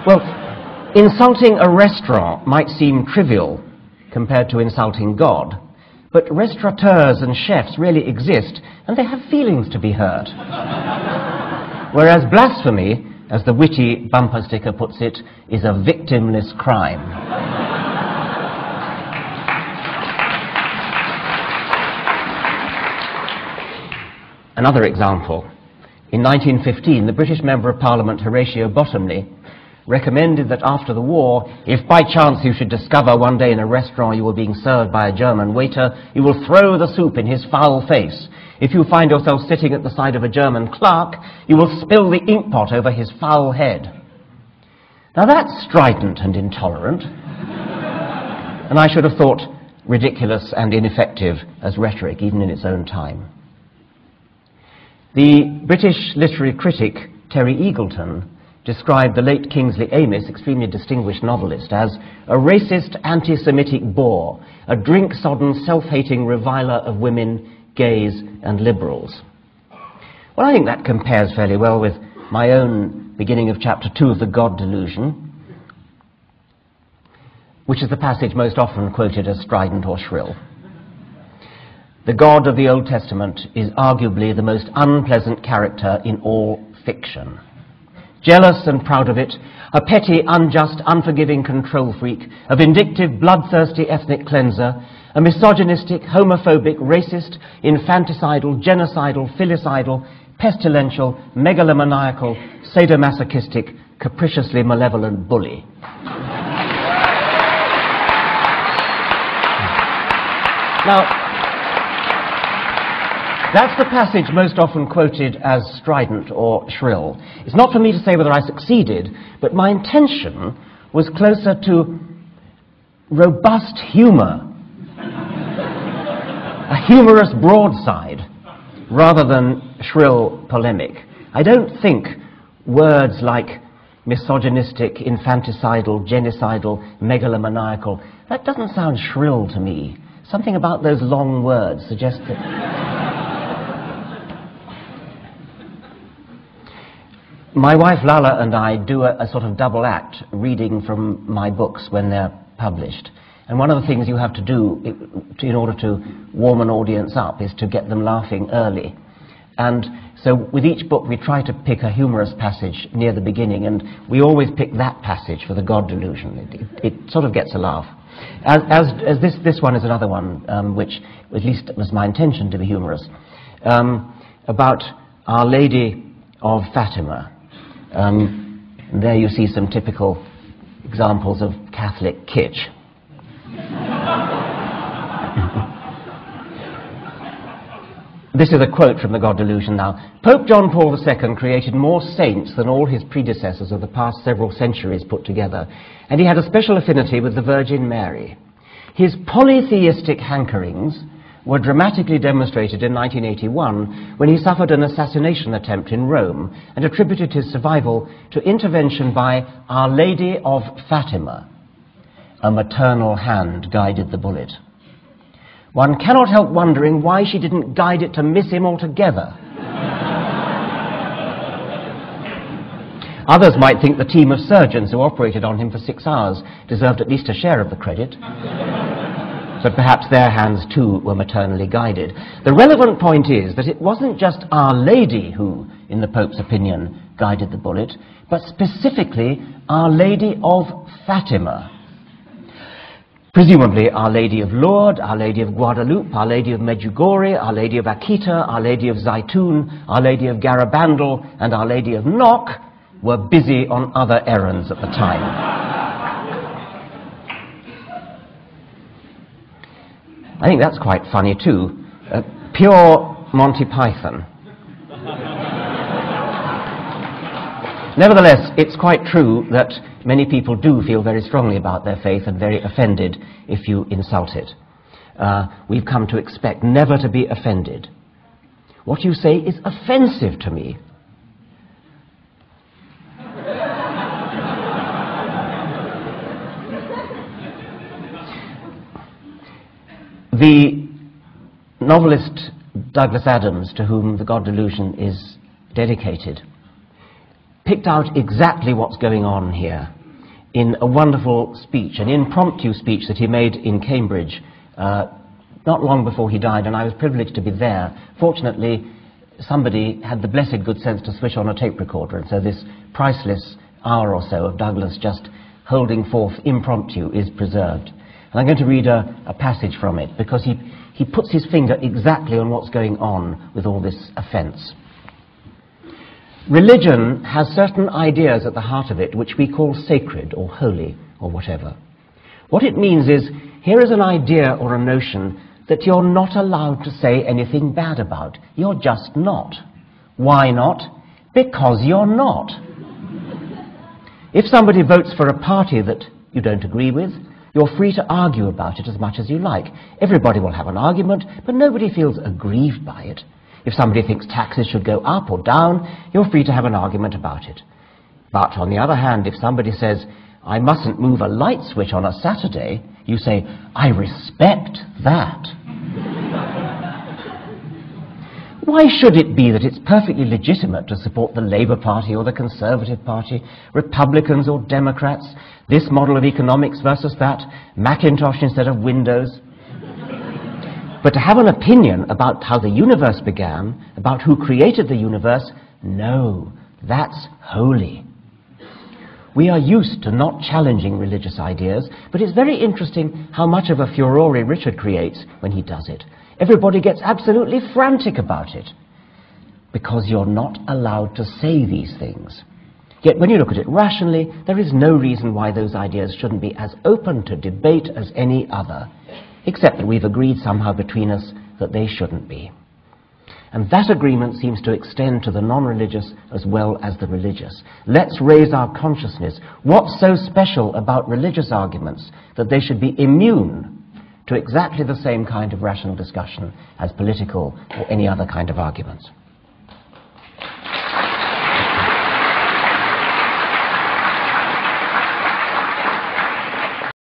Well, insulting a restaurant might seem trivial compared to insulting God, but restaurateurs and chefs really exist, and they have feelings to be hurt. Whereas blasphemy, as the witty bumper sticker puts it, is a victimless crime. Another example. In 1915, the British Member of Parliament Horatio Bottomley recommended that after the war, if by chance you should discover one day in a restaurant you were being served by a German waiter, you will throw the soup in his foul face. If you find yourself sitting at the side of a German clerk, you will spill the inkpot over his foul head. Now that's strident and intolerant, and I should have thought ridiculous and ineffective as rhetoric, even in its own time. The British literary critic Terry Eagleton described the late Kingsley Amis, extremely distinguished novelist, as a racist, anti-Semitic bore, a drink-sodden, self-hating reviler of women, gays, and liberals. Well, I think that compares fairly well with my own beginning of chapter 2 of The God Delusion, which is the passage most often quoted as strident or shrill. The God of the Old Testament is arguably the most unpleasant character in all fiction. Jealous and proud of it, a petty, unjust, unforgiving control freak, a vindictive, bloodthirsty ethnic cleanser, a misogynistic, homophobic, racist, infanticidal, genocidal, filicidal, pestilential, megalomaniacal, sadomasochistic, capriciously malevolent bully. Now, that's the passage most often quoted as strident or shrill. It's not for me to say whether I succeeded, but my intention was closer to robust humor, a humorous broadside, rather than shrill polemic. I don't think words like misogynistic, infanticidal, genocidal, megalomaniacal, that doesn't sound shrill to me. Something about those long words suggests that... My wife Lala and I do a sort of double act, reading from my books when they're published. And one of the things you have to do in order to warm an audience up is to get them laughing early. And so with each book we try to pick a humorous passage near the beginning, and we always pick that passage for The God Delusion. It sort of gets a laugh. As this one is another one, which at least was my intention to be humorous, about Our Lady of Fatima. There you see some typical examples of Catholic kitsch. This is a quote from The God Delusion now. Pope John Paul II created more saints than all his predecessors of the past several centuries put together, and he had a special affinity with the Virgin Mary. His polytheistic hankerings were dramatically demonstrated in 1981 when he suffered an assassination attempt in Rome and attributed his survival to intervention by Our Lady of Fatima. A maternal hand guided the bullet. One cannot help wondering why she didn't guide it to miss him altogether. Others might think the team of surgeons who operated on him for 6 hours deserved at least a share of the credit. But perhaps their hands too were maternally guided. The relevant point is that it wasn't just Our Lady who, in the Pope's opinion, guided the bullet, but specifically Our Lady of Fatima. Presumably Our Lady of Lourdes, Our Lady of Guadalupe, Our Lady of Medjugorje, Our Lady of Akita, Our Lady of Zaitun, Our Lady of Garabandal, and Our Lady of Knock were busy on other errands at the time. I think that's quite funny too. Pure Monty Python. Nevertheless, it's quite true that many people do feel very strongly about their faith and very offended if you insult it. We've come to expect never to be offended. What you say is offensive to me. The novelist Douglas Adams, to whom The God Delusion is dedicated, picked out exactly what's going on here in a wonderful speech, an impromptu speech that he made in Cambridge not long before he died, and I was privileged to be there. Fortunately, somebody had the blessed good sense to switch on a tape recorder, and so this priceless hour or so of Douglas just holding forth impromptu is preserved. And I'm going to read a passage from it, because he puts his finger exactly on what's going on with all this offence. Religion has certain ideas at the heart of it which we call sacred or holy or whatever. What it means is, here is an idea or a notion that you're not allowed to say anything bad about. You're just not. Why not? Because you're not. If somebody votes for a party that you don't agree with, you're free to argue about it as much as you like. Everybody will have an argument, but nobody feels aggrieved by it. If somebody thinks taxes should go up or down, you're free to have an argument about it. But on the other hand, if somebody says, I mustn't move a light switch on a Saturday, you say, I respect that. Why should it be that it's perfectly legitimate to support the Labour Party or the Conservative Party, Republicans or Democrats, this model of economics versus that, Macintosh instead of Windows? But to have an opinion about how the universe began, about who created the universe, no, that's holy. We are used to not challenging religious ideas, but it's very interesting how much of a furore Richard creates when he does it. Everybody gets absolutely frantic about it, because you're not allowed to say these things. Yet when you look at it rationally, there is no reason why those ideas shouldn't be as open to debate as any other, except that we've agreed somehow between us that they shouldn't be. And that agreement seems to extend to the non-religious as well as the religious. Let's raise our consciousness. What's so special about religious arguments that they should be immune to exactly the same kind of rational discussion as political or any other kind of arguments?